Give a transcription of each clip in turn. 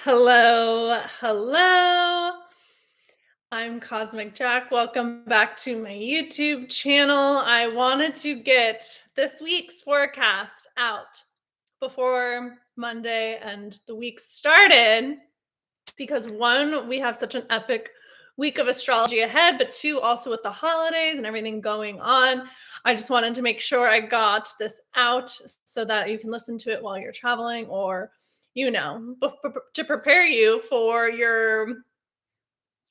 Hello, hello. I'm Cosmic Jack. Welcome back to my YouTube channel. I wanted to get this week's forecast out before Monday and the week started because one, we have such an epic week of astrology ahead, but two, also with the holidays and everything going on, I just wanted to make sure I got this out so that you can listen to it while you're traveling or, to prepare you for your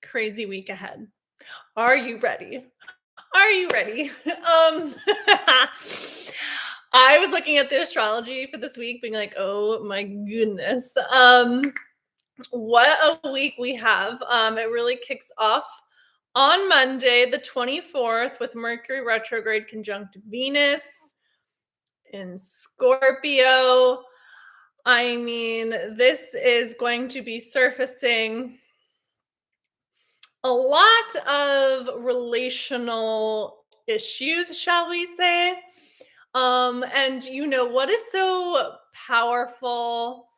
crazy week ahead. Are you ready? Are you ready? I was looking at the astrology for this week, being like, oh my goodness. What a week we have. It really kicks off on Monday, the 24th, with Mercury retrograde conjunct Venus in Scorpio. I mean, this is going to be surfacing a lot of relational issues, shall we say. And what is so powerful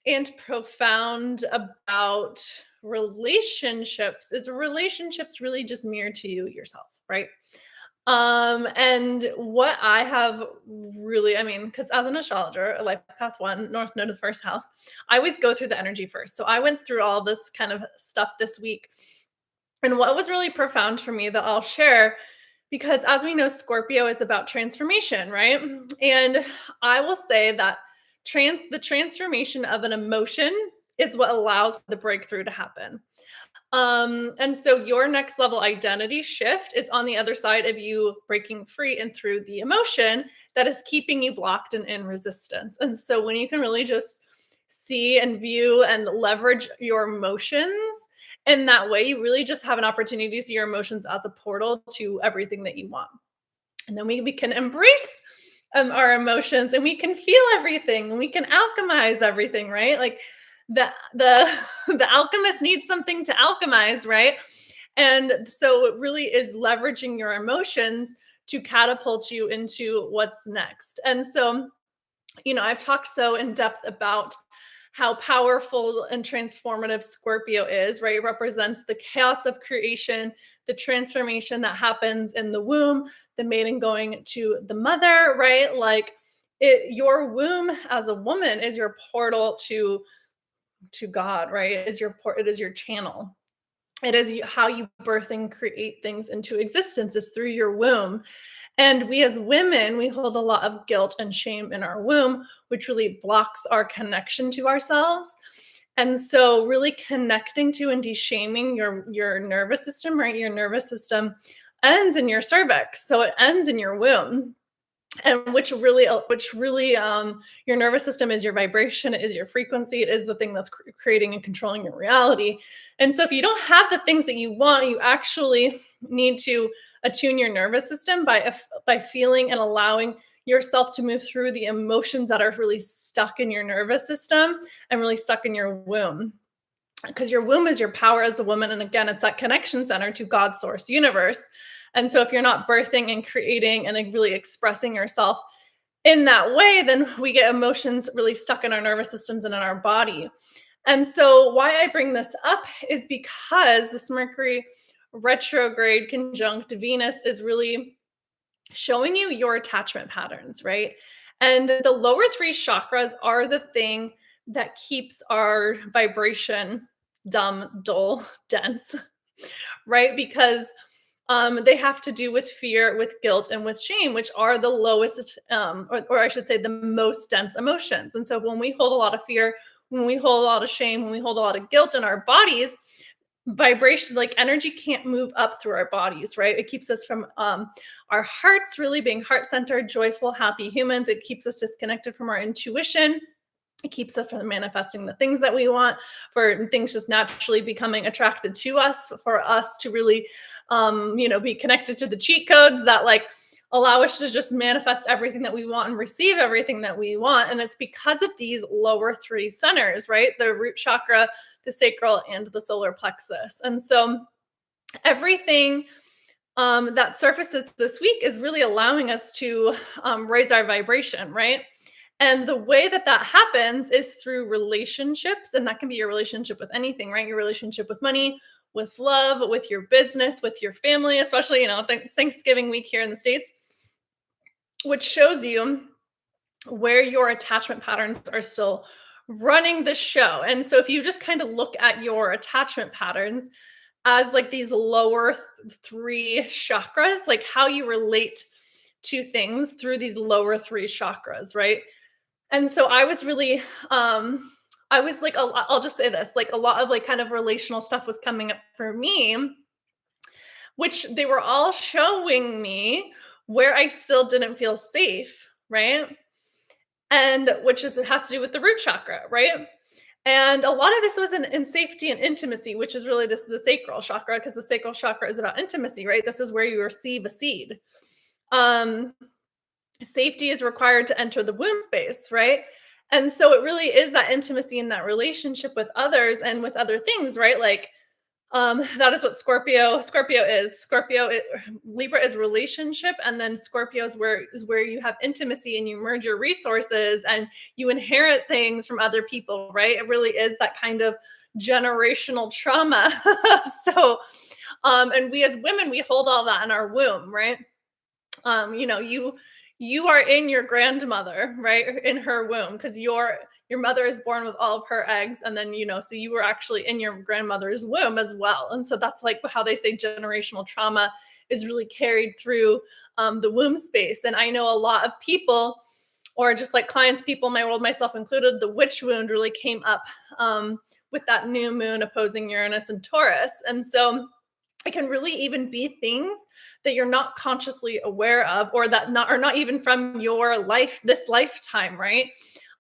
and profound about relationships is relationships really just mirror to you yourself, right? And what I have really, because as an astrologer, a life path one, North Node of the first house, I always go through the energy first. So I went through all this kind of stuff this week. And what was really profound for me that I'll share, because as we know, Scorpio is about transformation, right? And I will say that the transformation of an emotion is what allows the breakthrough to happen. And so your next level identity shift is on the other side of you breaking free and through the emotion that is keeping you blocked and in resistance. And so when you can really just see and view and leverage your emotions in that way, you really just have an opportunity to see your emotions as a portal to everything that you want. And then we can embrace our emotions and we can feel everything and we can alchemize everything, right? Like the the alchemist needs something to alchemize, right? And so it really is leveraging your emotions to catapult you into what's next. And so, I've talked so in depth about how powerful and transformative Scorpio is, right? It represents the chaos of creation, the transformation that happens in the womb, the maiden going to the mother, right? Like your womb as a woman is your portal to God, right? It is your channel. It is how you birth and create things into existence is through your womb. And we as women, we hold a lot of guilt and shame in our womb, which really blocks our connection to ourselves. And so really connecting to and de-shaming your nervous system, right? Your nervous system ends in your cervix. So it ends in your womb. And which really your nervous system is your vibration, it is your frequency, it is the thing that's creating and controlling your reality. And so if you don't have the things that you want, you actually need to attune your nervous system by feeling and allowing yourself to move through the emotions that are really stuck in your nervous system and really stuck in your womb, because your womb is your power as a woman. And again, it's that connection center to God, source, universe. And so if you're not birthing and creating and really expressing yourself in that way, then we get emotions really stuck in our nervous systems and in our body. And so why I bring this up is because this Mercury retrograde conjunct Venus is really showing you your attachment patterns, right? And the lower three chakras are the thing that keeps our vibration dumb, dull, dense, right? Because they have to do with fear, with guilt, and with shame, which are the lowest, or I should say, the most dense emotions. And so when we hold a lot of fear, when we hold a lot of shame, when we hold a lot of guilt in our bodies, vibration, like energy, can't move up through our bodies, right? It keeps us from our hearts really being heart-centered, joyful, happy humans. It keeps us disconnected from our intuition. It keeps us from manifesting the things that we want, for things just naturally becoming attracted to us, for us to really, be connected to the cheat codes that like allow us to just manifest everything that we want and receive everything that we want. And it's because of these lower three centers, right? The root chakra, the sacral, and the solar plexus. And so everything that surfaces this week is really allowing us to raise our vibration, right? And the way that that happens is through relationships. And that can be your relationship with anything, right? Your relationship with money, with love, with your business, with your family, especially, Thanksgiving week here in the States, which shows you where your attachment patterns are still running the show. And so if you just kind of look at your attachment patterns as like these lower three chakras, like how you relate to things through these lower three chakras, right? And so I was really I was like I'll just say this, like a lot of like kind of relational stuff was coming up for me, which they were all showing me where I still didn't feel safe, right? And which is it has to do with the root chakra, right? And a lot of this was in safety and intimacy, which is really the sacral chakra, because the sacral chakra is about intimacy, right? This is where you receive a seed. Um, Safety is required to enter the womb space, right? And so it really is that intimacy in that relationship with others and with other things, right? Like that is what Scorpio is. Libra is relationship, and then Scorpio is where you have intimacy and you merge your resources and you inherit things from other people, right? It really is that kind of generational trauma. So and we as women, we hold all that in our womb, right? You are in your grandmother, right, in her womb, because your mother is born with all of her eggs, and then so you were actually in your grandmother's womb as well. And so that's like how they say generational trauma is really carried through the womb space. And I know a lot of people, or just like clients, people in my world, myself included, the witch wound really came up with that new moon opposing Uranus and Taurus. And so it can really even be things that you're not consciously aware of, or that are not even from your life, this lifetime, right?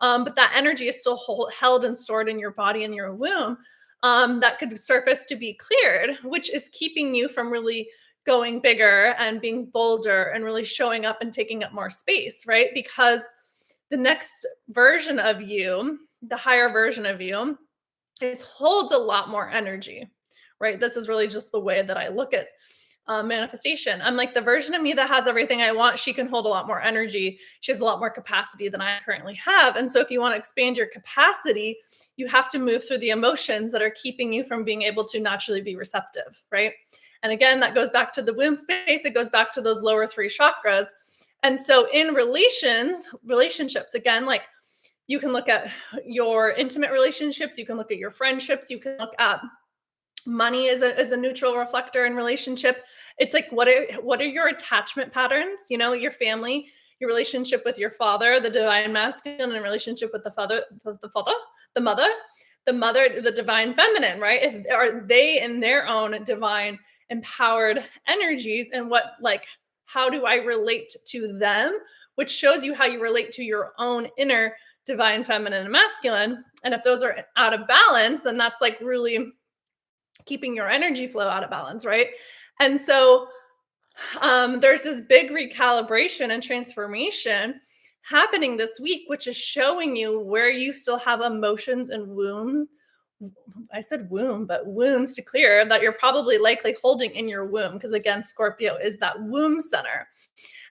But that energy is still held and stored in your body and your womb, that could surface to be cleared, which is keeping you from really going bigger and being bolder and really showing up and taking up more space, right? Because the next version of you, the higher version of you, it holds a lot more energy, right? This is really just the way that I look at manifestation. I'm like, the version of me that has everything I want, she can hold a lot more energy. She has a lot more capacity than I currently have. And so if you want to expand your capacity, you have to move through the emotions that are keeping you from being able to naturally be receptive, right? And again, that goes back to the womb space. It goes back to those lower three chakras. And so in relationships, again, like you can look at your intimate relationships, you can look at your friendships, you can look at money as a neutral reflector in relationship. It's like, what are your attachment patterns? Your family, your relationship with your father, the divine masculine, and relationship with the father, the mother, the divine feminine, right? Are they in their own divine empowered energies, and how do I relate to them? Which shows you how you relate to your own inner divine feminine and masculine. And if those are out of balance, then that's like really keeping your energy flow out of balance, right? And so there's this big recalibration and transformation happening this week, which is showing you where you still have emotions and wounds. I said womb, but wounds to clear that you're probably likely holding in your womb, because again, Scorpio is that womb center.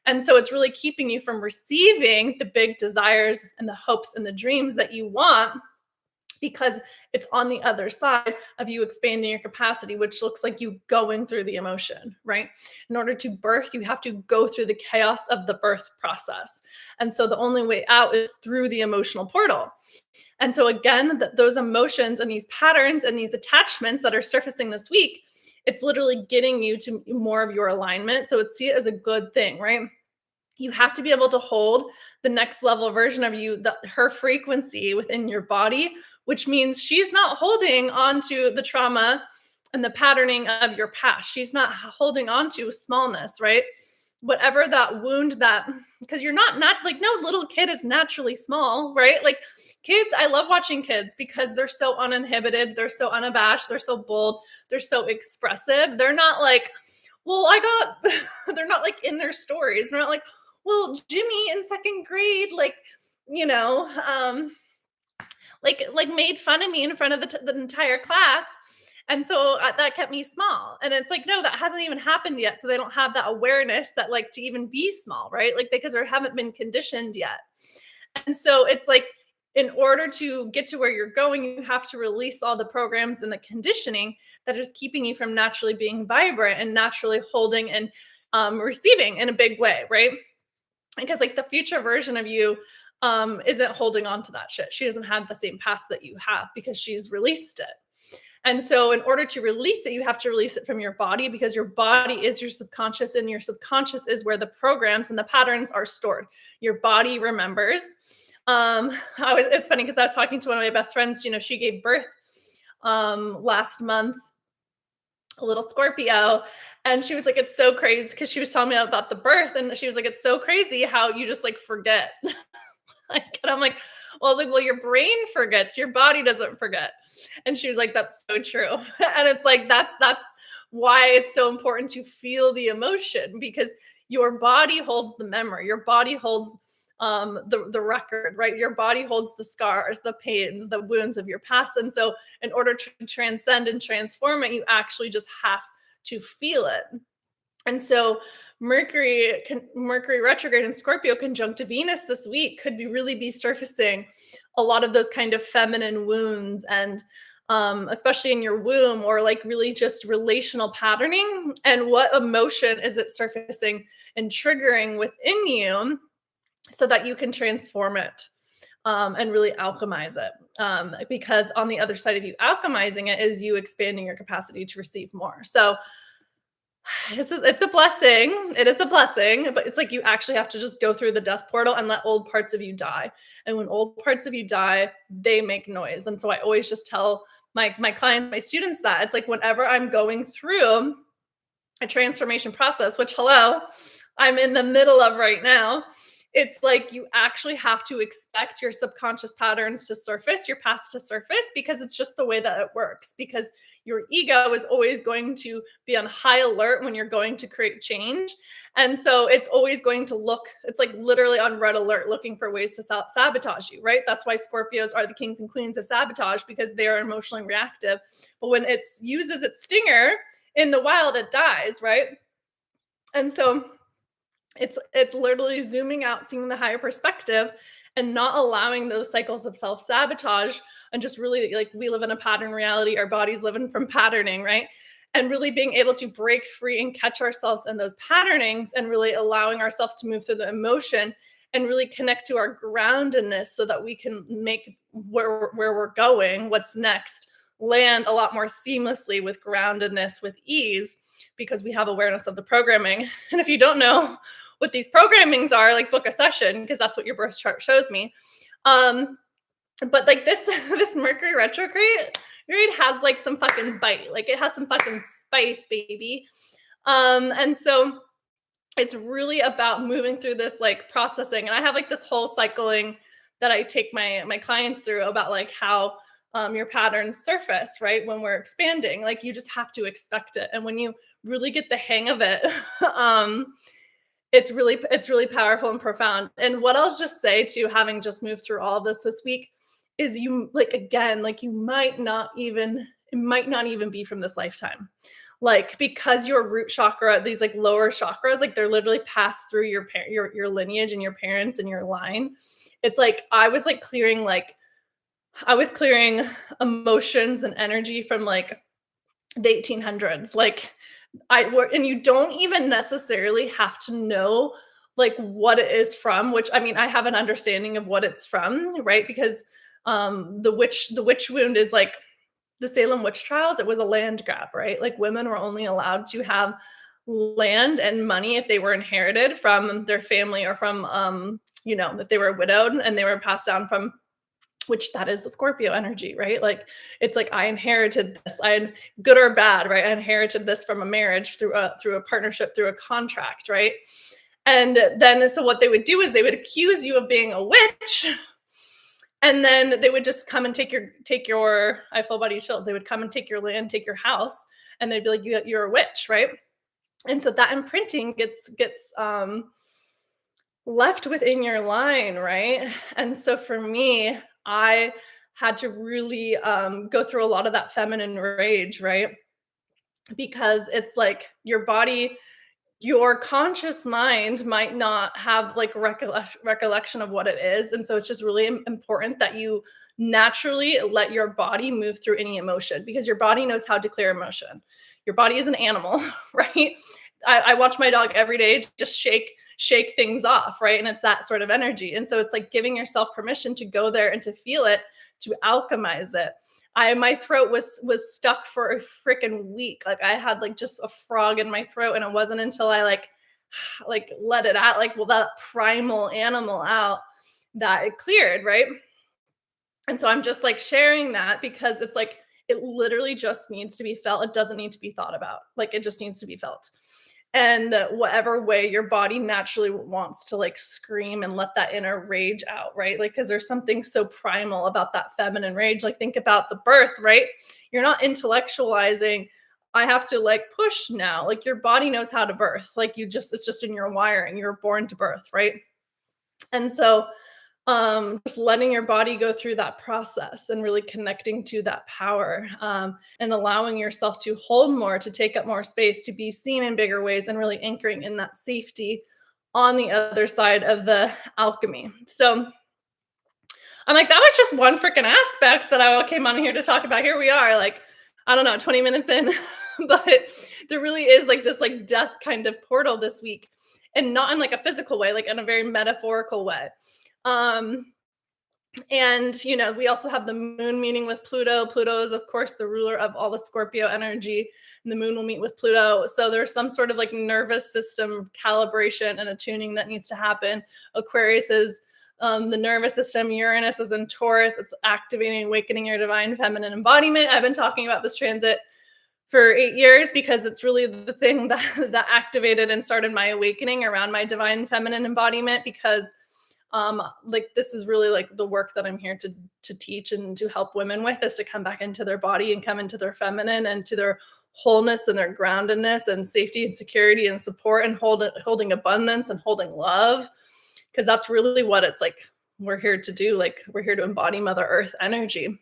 And so it's really keeping you from receiving the big desires and the hopes and the dreams that you want, because it's on the other side of you expanding your capacity, which looks like you going through the emotion, right? In order to birth, you have to go through the chaos of the birth process. And so the only way out is through the emotional portal. And so again, those emotions and these patterns and these attachments that are surfacing this week, it's literally getting you to more of your alignment. So see it as a good thing, right? You have to be able to hold the next level version of you, her frequency within your body, which means she's not holding on to the trauma and the patterning of your past. She's not holding on to smallness, right? Whatever that wound because you're not like, no little kid is naturally small, right? Like kids, I love watching kids because they're so uninhibited. They're so unabashed. They're so bold. They're so expressive. They're not like, they're not like in their stories. They're not like, well, Jimmy in second grade, made fun of me in front of the entire class. And so that kept me small. And it's like, no, that hasn't even happened yet. So they don't have that awareness that to even be small, right? Like because they haven't been conditioned yet. And so it's like, in order to get to where you're going, you have to release all the programs and the conditioning that is keeping you from naturally being vibrant and naturally holding and receiving in a big way, right? Because like the future version of you isn't holding on to that shit. She doesn't have the same past that you have because she's released it. And so, in order to release it, you have to release it from your body, because your body is your subconscious, and your subconscious is where the programs and the patterns are stored. Your body remembers. It's funny because I was talking to one of my best friends. She gave birth last month, a little Scorpio, and she was like, "It's so crazy," because she was telling me about the birth, and she was like, "It's so crazy how you just like forget." Like, and I'm like, well, I was like, well, your brain forgets, your body doesn't forget. And she was like, that's so true. And it's like, that's why it's so important to feel the emotion, because your body holds the memory, your body holds the record, right? Your body holds the scars, the pains, the wounds of your past. And so in order to transcend and transform it, you actually just have to feel it. And so Mercury retrograde in Scorpio conjunct Venus this week could really be surfacing a lot of those kind of feminine wounds, and especially in your womb, or like really just relational patterning, and what emotion is it surfacing and triggering within you, so that you can transform it and really alchemize it. Because on the other side of you alchemizing it is you expanding your capacity to receive more. So it's a blessing. It is a blessing, but it's like you actually have to just go through the death portal and let old parts of you die. And when old parts of you die, they make noise. And so I always just tell my clients, my students, that it's like, whenever I'm going through a transformation process, which, hello, I'm in the middle of right now, it's like you actually have to expect your subconscious patterns to surface, your past to surface, because it's just the way that it works. Because your ego is always going to be on high alert when you're going to create change. And so it's always going to look, it's like literally on red alert, looking for ways to sabotage you, right? That's why Scorpios are the kings and queens of sabotage, because they are emotionally reactive. But when it uses its stinger in the wild, it dies, right? And so it's literally zooming out, seeing the higher perspective, and not allowing those cycles of self-sabotage, and just really, like, we live in a pattern reality, our bodies living from patterning, right? And really being able to break free and catch ourselves in those patternings, and really allowing ourselves to move through the emotion and really connect to our groundedness, so that we can make where we're going, what's next, land a lot more seamlessly with groundedness, with ease, because we have awareness of the programming. And if you don't know what these programmings are, like, book a session, because that's what your birth chart shows me. But like this Mercury retrograde has like some fucking bite, like it has some fucking spice, baby. And so it's really about moving through this like processing. And I have like this whole cycling that I take my clients through, about like how your patterns surface, right? When we're expanding, like, you just have to expect it. And when you really get the hang of it, it's really powerful and profound. And what I'll just say to, having just moved through all of this week, is, you, like, again, like, you might not even, it might not even be from this lifetime. Like, because your root chakra, these like lower chakras, like, they're literally passed through your lineage and your parents and your line. It's like I was clearing emotions and energy from like the 1800s. Like, and you don't even necessarily have to know like what it is from, which, I mean, I have an understanding of what it's from, right? Because the witch wound is like the Salem witch trials. It was a land grab, right? Like, women were only allowed to have land and money if they were inherited from their family, or from if they were widowed and they were passed down from, which that is the Scorpio energy, right? Like, it's like, I inherited this, good or bad, right? I inherited this from a marriage, through a partnership, through a contract, right? And then, so what they would do is they would accuse you of being a witch, and then they would just come and take your I full body chills. They would come and take your land, take your house, and they'd be like, you're a witch, right? And so that imprinting gets left within your line, right? And so for me, I had to really go through a lot of that feminine rage, right? Because it's like your body, your conscious mind might not have like recollection of what it is. And so it's just really important that you naturally let your body move through any emotion, because your body knows how to clear emotion. Your body is an animal, right? I watch my dog every day just shake things off, right? And it's that sort of energy. And so it's like giving yourself permission to go there and to feel it, to alchemize it. My throat was stuck for a freaking week. Like I had like just a frog in my throat, and it wasn't until I like let it out, like, well, that primal animal out, that it cleared, right? And so I'm just like sharing that because it's like it literally just needs to be felt. It doesn't need to be thought about. Like it just needs to be felt. And whatever way your body naturally wants to like scream and let that inner rage out, right? Like, because there's something so primal about that feminine rage. Like, think about the birth, right? You're not intellectualizing, I have to like push now. Like, your body knows how to birth. Like, it's just in your wiring. You're born to birth, right? And so just letting your body go through that process and really connecting to that power, and allowing yourself to hold more, to take up more space, to be seen in bigger ways, and really anchoring in that safety on the other side of the alchemy. So I'm like, that was just one freaking aspect that I came on here to talk about. Here we are, like, I don't know, 20 minutes in, but there really is like this like death kind of portal this week, and not in like a physical way, like in a very metaphorical way. Um, and we also have the moon meeting with Pluto. Pluto is, of course, the ruler of all the Scorpio energy, and the moon will meet with Pluto. So there's some sort of like nervous system calibration and attuning that needs to happen. Aquarius is the nervous system. Uranus is in Taurus. It's activating, awakening your divine feminine embodiment. I've been talking about this transit for 8 years because it's really the thing that activated and started my awakening around my divine feminine embodiment, because like this is really like the work that I'm here to teach and to help women with, is to come back into their body and come into their feminine and to their wholeness and their groundedness and safety and security and support, and holding abundance and holding love, because that's really what it's like we're here to do. Like, we're here to embody Mother Earth energy.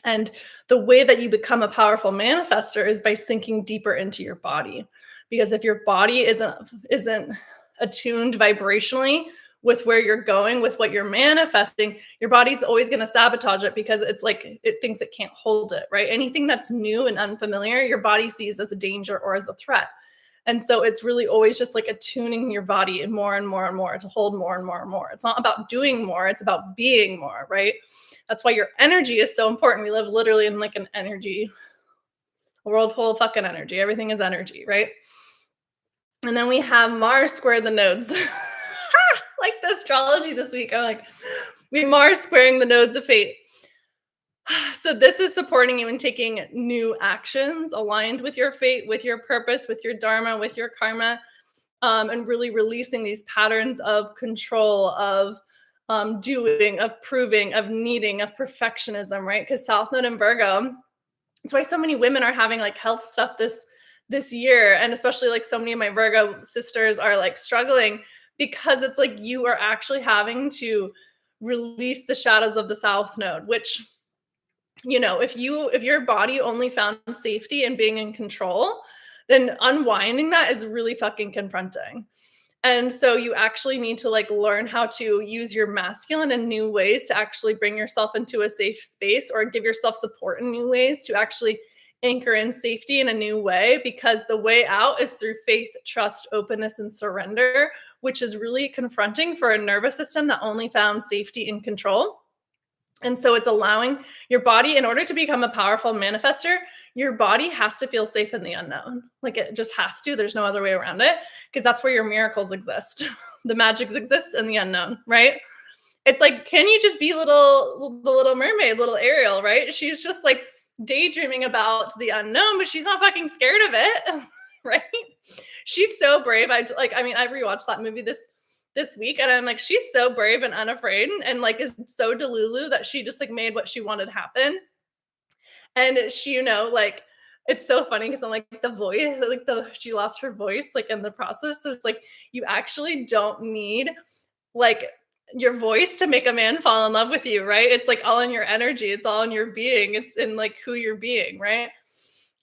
And the way that you become a powerful manifester is by sinking deeper into your body. Because if your body isn't attuned vibrationally with where you're going, with what you're manifesting, your body's always going to sabotage it, because it's like it thinks it can't hold it, right? Anything that's new and unfamiliar, your body sees as a danger or as a threat. And so it's really always just like attuning your body more and more and more to hold more and more and more. It's not about doing more, it's about being more, right? That's why your energy is so important. We live literally in like a world full of fucking energy. Everything is energy, right? And then we have Mars square the nodes. Like the astrology this week, I'm like, we Mars squaring the nodes of fate. So this is supporting you in taking new actions aligned with your fate, with your purpose, with your dharma, with your karma, and really releasing these patterns of control, of doing, of proving, of needing, of perfectionism, right? Because South Node in Virgo, that's why so many women are having like health stuff this year, and especially like so many of my Virgo sisters are like struggling, because it's like you are actually having to release the shadows of the South Node, which, if your body only found safety in being in control, then unwinding that is really fucking confronting. And so you actually need to like learn how to use your masculine in new ways to actually bring yourself into a safe space, or give yourself support in new ways to actually anchor in safety in a new way, because the way out is through faith, trust, openness, and surrender, which is really confronting for a nervous system that only found safety and control. And so it's allowing your body, in order to become a powerful manifester, your body has to feel safe in the unknown. Like, it just has to. There's no other way around it, because that's where your miracles exist. The magic exists in the unknown, right? It's like, can you just be the little mermaid, little Ariel, right? She's just like daydreaming about the unknown, but she's not fucking scared of it, right? She's so brave. I rewatched that movie this week, and I'm like, she's so brave and unafraid, and like is so delulu that she just like made what she wanted happen. And she, like, it's so funny because I'm like, the voice, like she lost her voice like in the process. So it's like, you actually don't need like your voice to make a man fall in love with you, right? It's like all in your energy, it's all in your being, it's in like who you're being, right?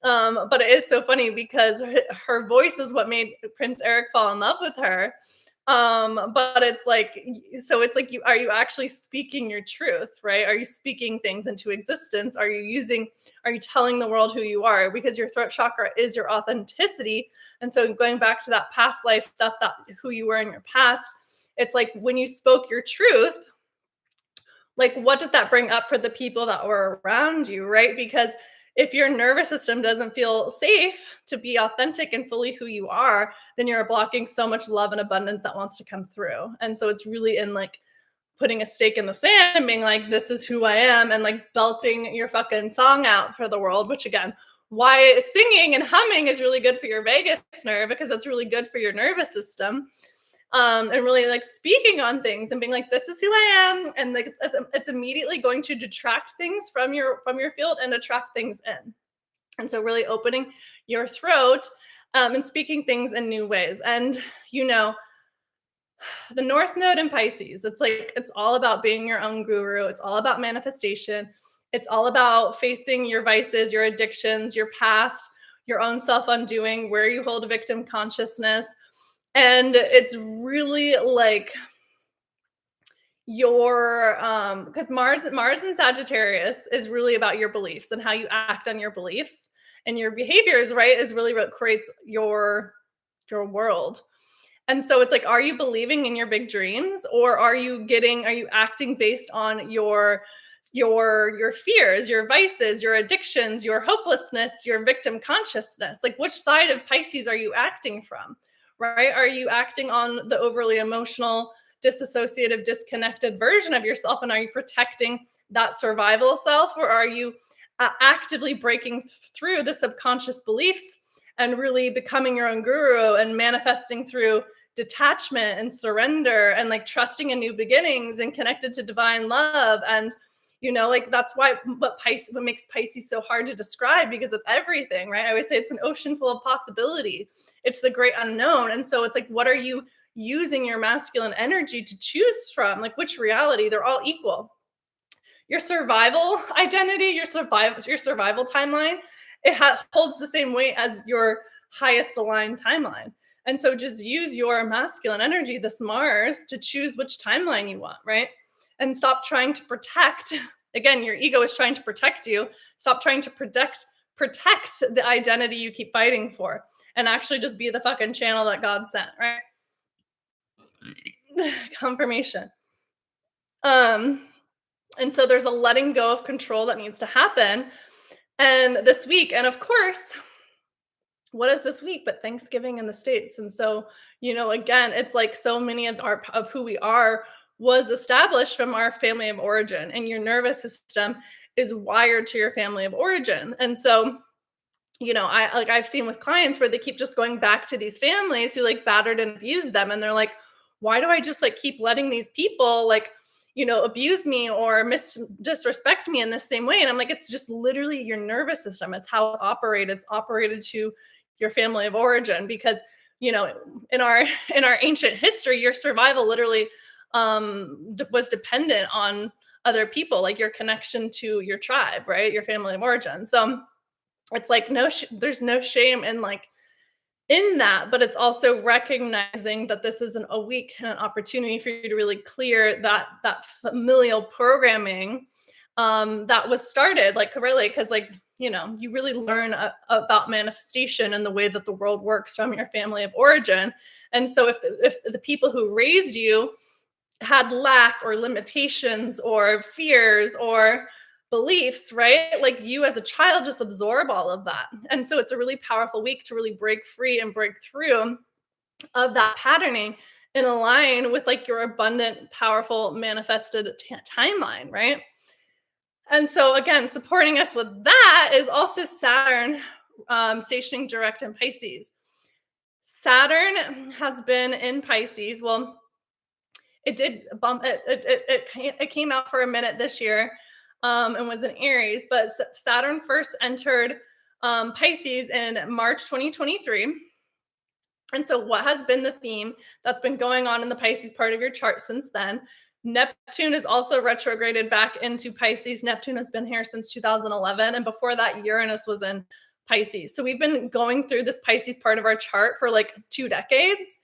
But it is so funny because her voice is what made Prince Eric fall in love with her. But it's like, so it's like, are you actually speaking your truth, right? Are you speaking things into existence? Are you telling the world who you are? Because your throat chakra is your authenticity. And so going back to that past life stuff, that who you were in your past, it's like when you spoke your truth, like what did that bring up for the people that were around you, right? Because if your nervous system doesn't feel safe to be authentic and fully who you are, then you're blocking so much love and abundance that wants to come through. And so it's really in like putting a stake in the sand and being like, this is who I am, and like belting your fucking song out for the world, which again, why singing and humming is really good for your vagus nerve, because it's really good for your nervous system. And really like speaking on things and being like, this is who I am, and like it's immediately going to detract things from your field and attract things in. And so really opening your throat, and speaking things in new ways. And you know, the North Node in Pisces, it's like, it's all about being your own guru. It's all about manifestation. It's all about facing your vices, your addictions, your past, your own self undoing, where you hold a victim consciousness. And it's really like your because Mars in Sagittarius is really about your beliefs and how you act on your beliefs, and your behaviors, right, is really what creates your world. And so it's like, are you believing in your big dreams, or are you acting based on your fears, your vices, your addictions, your hopelessness, your victim consciousness? Like, which side of Pisces are you acting from, right? Are you acting on the overly emotional, disassociative, disconnected version of yourself, and are you protecting that survival self, or are you actively breaking through the subconscious beliefs and really becoming your own guru and manifesting through detachment and surrender and like trusting in new beginnings and connected to divine love? And you know, like that's why what makes Pisces so hard to describe, because it's everything, right? I always say it's an ocean full of possibility. It's the great unknown. And so it's like, what are you using your masculine energy to choose from? Like, which reality? They're all equal. Your survival identity, your survival timeline, it holds the same weight as your highest aligned timeline. And so just use your masculine energy, this Mars, to choose which timeline you want, right? And stop trying to protect. Again, your ego is trying to protect you. Stop trying to protect the identity you keep fighting for, and actually just be the fucking channel that God sent, right? Confirmation. And so there's a letting go of control that needs to happen. And this week, and of course, what is this week but Thanksgiving in the States? And so, you know, again, it's like so many of who we are was established from our family of origin, and your nervous system is wired to your family of origin. And so, you know, I've seen with clients where they keep just going back to these families who like battered and abused them, and they're like, why do I just like keep letting these people like, you know, abuse me or disrespect me in the same way? And I'm like, it's just literally your nervous system. It's how it's operated. It's operated to your family of origin, because, you know, in our ancient history, your survival literally was dependent on other people, like your connection to your tribe, right? Your family of origin. So it's like there's no shame in like in that, but it's also recognizing that this isn't a week and an opportunity for you to really clear that familial programming that was started, like really, because like, you know, you really learn about manifestation and the way that the world works from your family of origin. And so if the people who raised you had lack or limitations or fears or beliefs, right? Like you as a child just absorb all of that. And so it's a really powerful week to really break free and break through of that patterning and align with like your abundant, powerful, manifested timeline, right? And so again, supporting us with that is also Saturn stationing direct in Pisces. Saturn has been in Pisces. Well, it did bump it came out for a minute this year, and was in Aries, but Saturn first entered Pisces in March 2023. And so what has been the theme that's been going on in the Pisces part of your chart since then? Neptune is also retrograded back into Pisces. Neptune has been here since 2011, and before that Uranus was in Pisces. So we've been going through this Pisces part of our chart for like 2 decades.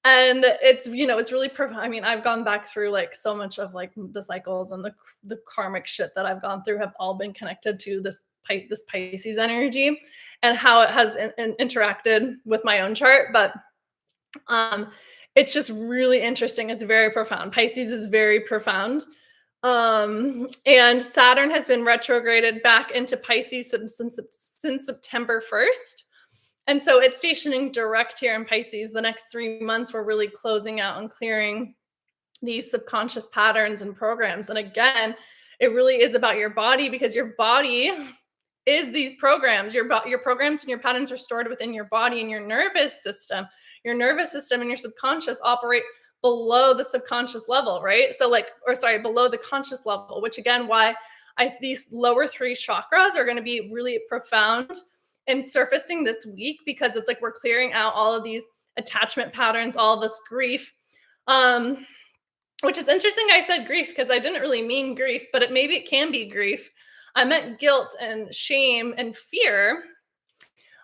And it's, it's really, I mean, I've gone back through like so much of like the cycles and the karmic shit that I've gone through have all been connected to this Pisces energy and how it has interacted with my own chart. But um, it's just really interesting. It's very profound. Pisces is very profound. And Saturn has been retrograded back into Pisces since September 1st. And so it's stationing direct here in Pisces. The next 3 months, we're really closing out and clearing these subconscious patterns and programs. And again, it really is about your body, because your body is these programs. Your programs and your patterns are stored within your body and your nervous system. Your nervous system and your subconscious operate below the subconscious level, right? So below the conscious level, which again, why these lower 3 chakras are going to be really profound and surfacing this week, because it's like we're clearing out all of these attachment patterns, all of this grief. Which is interesting. I said grief because I didn't really mean grief, but maybe it can be grief. I meant guilt and shame and fear,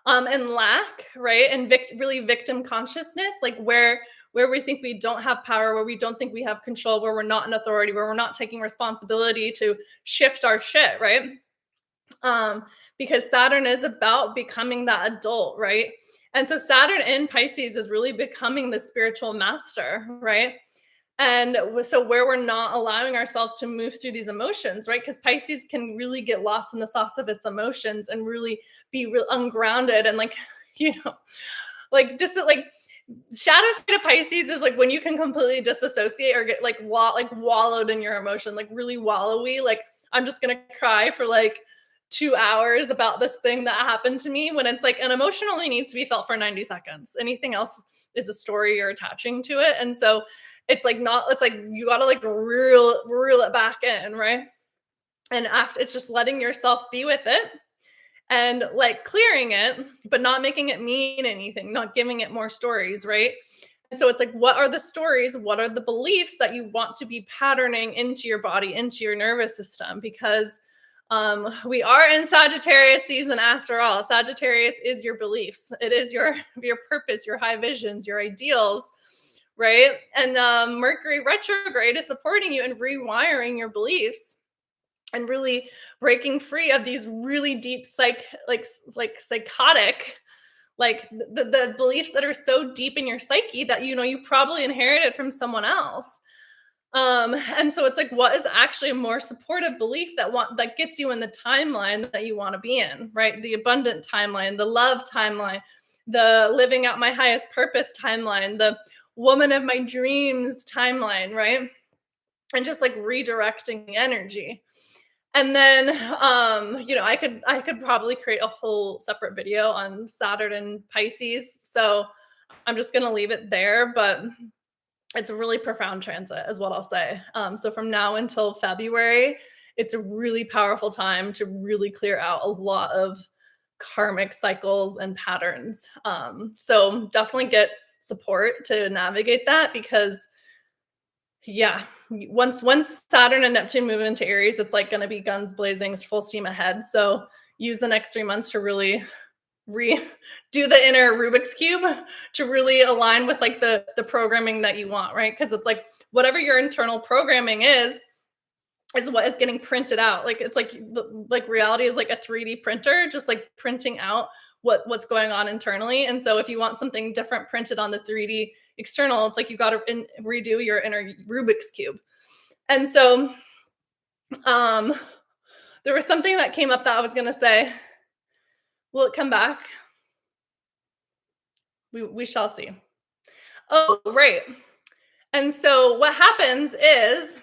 and lack, right? And really victim consciousness, like where we think we don't have power, where we don't think we have control, where we're not in authority, where we're not taking responsibility to shift our shit, right? Because Saturn is about becoming that adult, right? And so Saturn in Pisces is really becoming the spiritual master, right? And so where we're not allowing ourselves to move through these emotions, right? Because Pisces can really get lost in the sauce of its emotions and really be real ungrounded and like, like just like shadow side of Pisces is like when you can completely disassociate or get like wallowed in your emotion, like really wallowy. Like I'm just gonna cry for like 2 hours about this thing that happened to me, when it's like an emotion only needs to be felt for 90 seconds. Anything else is a story you're attaching to it. And so it's like you gotta like reel it back in, right? And after, it's just letting yourself be with it and like clearing it, but not making it mean anything, not giving it more stories, right? And so it's like, what are the stories? What are the beliefs that you want to be patterning into your body, into your nervous system? Because we are in Sagittarius season after all. Sagittarius is your beliefs. It is your purpose, your high visions, your ideals, right? And Mercury retrograde is supporting you and rewiring your beliefs and really breaking free of these really deep psychotic, like the beliefs that are so deep in your psyche that you probably inherited from someone else. And so it's like, what is actually a more supportive belief that gets you in the timeline that you want to be in, right? The abundant timeline, the love timeline, the living out my highest purpose timeline, the woman of my dreams timeline, right? And just like redirecting the energy. And then I could probably create a whole separate video on Saturn and Pisces. So I'm just gonna leave it there, but it's a really profound transit is what I'll say. So from now until February, it's a really powerful time to really clear out a lot of karmic cycles and patterns. So definitely get support to navigate that, because once Saturn and Neptune move into Aries, it's like going to be guns blazing, full steam ahead. So use the next 3 months to really do the inner Rubik's Cube to really align with like the programming that you want, right? Because it's like whatever your internal programming is what is getting printed out. Like it's like reality is like a 3D printer, just like printing out what's going on internally. And so if you want something different printed on the 3D external, it's like you got to redo your inner Rubik's Cube. And so there was something that came up that I was going to say. Will it come back? We shall see. Oh, right. And so what happens is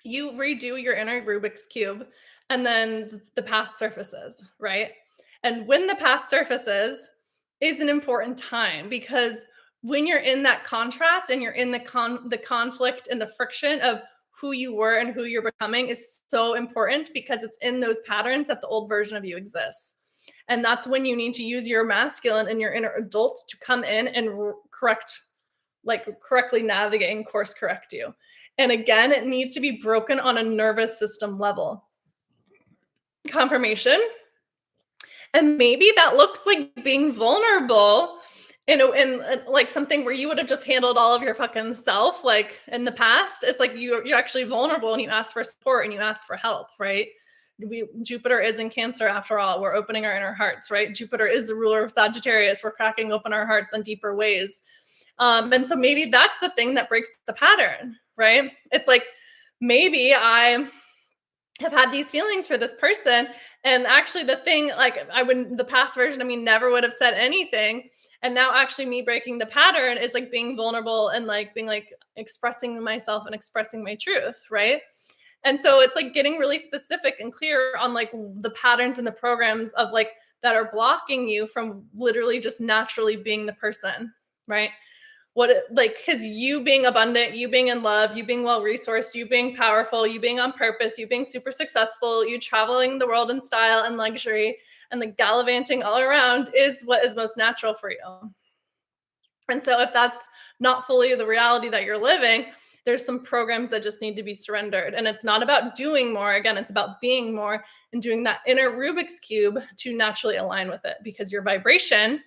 you redo your inner Rubik's Cube and then the past surfaces, right? And when the past surfaces is an important time, because when you're in that contrast and you're in the conflict and the friction of who you were and who you're becoming is so important, because it's in those patterns that the old version of you exists. And that's when you need to use your masculine and your inner adult to come in and correctly navigate and course correct you. And again, it needs to be broken on a nervous system level. Confirmation. And maybe that looks like being vulnerable in like something where you would have just handled all of your fucking self like in the past. It's like you're actually vulnerable and you ask for support and you ask for help, right? Jupiter is in Cancer after all. We're opening our inner hearts, right? Jupiter is the ruler of Sagittarius. We're cracking open our hearts in deeper ways. And so maybe that's the thing that breaks the pattern, right? It's like maybe I have had these feelings for this person, and actually the thing, like I wouldn't, the past version of me never would have said anything, and now actually me breaking the pattern is like being vulnerable and like being like expressing myself and expressing my truth, right? And so it's like getting really specific and clear on like the patterns and the programs of like that are blocking you from literally just naturally being the person, right? Like, because you being abundant, you being in love, you being well resourced, you being powerful, you being on purpose, you being super successful, you traveling the world in style and luxury and like gallivanting all around is what is most natural for you. And so if that's not fully the reality that you're living, there's some programs that just need to be surrendered. And it's not about doing more. Again, it's about being more and doing that inner Rubik's Cube to naturally align with it, because your vibration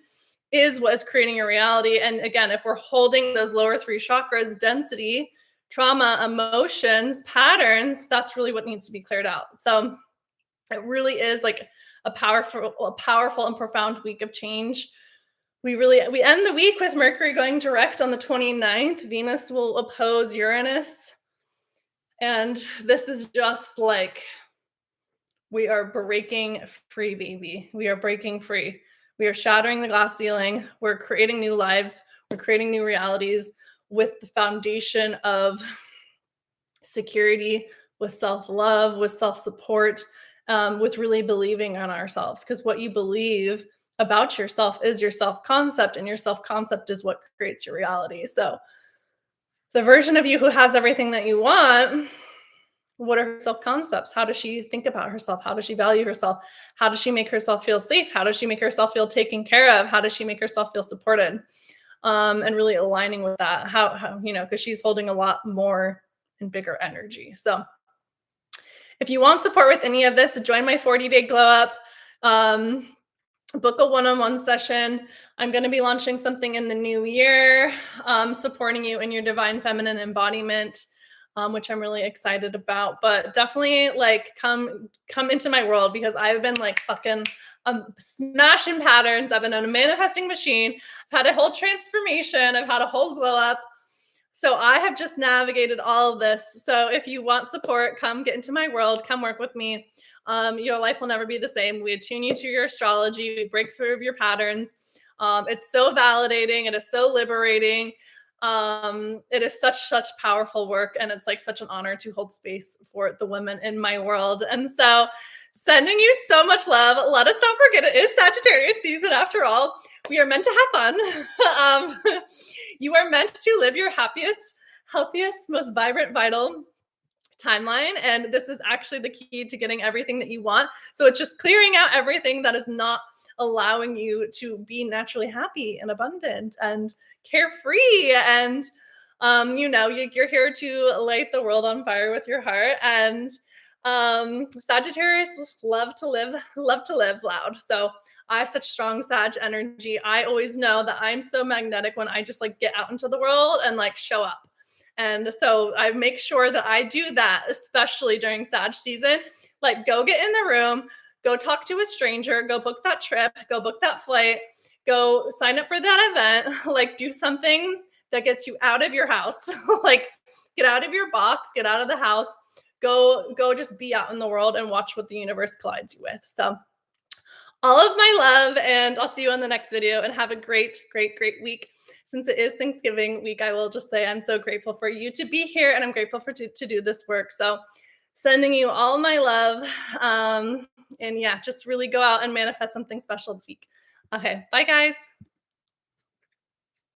is what is creating your reality. And again, if we're holding those lower three chakras, density, trauma, emotions, patterns, that's really what needs to be cleared out. So it really is like a powerful and profound week of change. We end the week with Mercury going direct on the 29th. Venus will oppose Uranus. And this is just like, we are breaking free, baby. We are breaking free. We are shattering the glass ceiling. We're creating new lives. We're creating new realities with the foundation of security, with self-love, with self-support, with really believing on ourselves. Because what you believe about yourself is your self-concept, and your self-concept is what creates your reality. So the version of you who has everything that you want, what are her self-concepts? How does she think about herself? How does she value herself? How does she make herself feel safe? How does she make herself feel taken care of? How does she make herself feel supported? And really aligning with that. How because she's holding a lot more and bigger energy. So if you want support with any of this, join my 40-day glow up. Book a one-on-one session. I'm going to be launching something in the new year, supporting you in your divine feminine embodiment, which I'm really excited about. But definitely like come into my world, because I've been like fucking smashing patterns. I've been on a manifesting machine. I've had a whole transformation. I've had a whole glow up. So I have just navigated all of this. So if you want support, come get into my world, come work with me. Your life will never be the same. We attune you to your astrology. We break through your patterns. It's so validating. It is so liberating. It is such powerful work. And it's like such an honor to hold space for the women in my world. And so sending you so much love. Let us not forget, it is Sagittarius season after all. We are meant to have fun. You are meant to live your happiest, healthiest, most vibrant, vital timeline. And this is actually the key to getting everything that you want. So it's just clearing out everything that is not allowing you to be naturally happy and abundant and carefree. And, you're here to light the world on fire with your heart. And Sagittarius love to live loud. So I have such strong Sag energy. I always know that I'm so magnetic when I just like get out into the world and like show up. And so I make sure that I do that, especially during Sag season. Like, go get in the room, go talk to a stranger, go book that trip, go book that flight, go sign up for that event, like do something that gets you out of your house. Like, get out of your box, get out of the house, go just be out in the world and watch what the universe collides you with. So all of my love, and I'll see you on the next video, and have a great week. Since it is Thanksgiving week, I will just say I'm so grateful for you to be here, and I'm grateful to do this work. So sending you all my love. And yeah, just really go out and manifest something special this week. Okay, bye guys.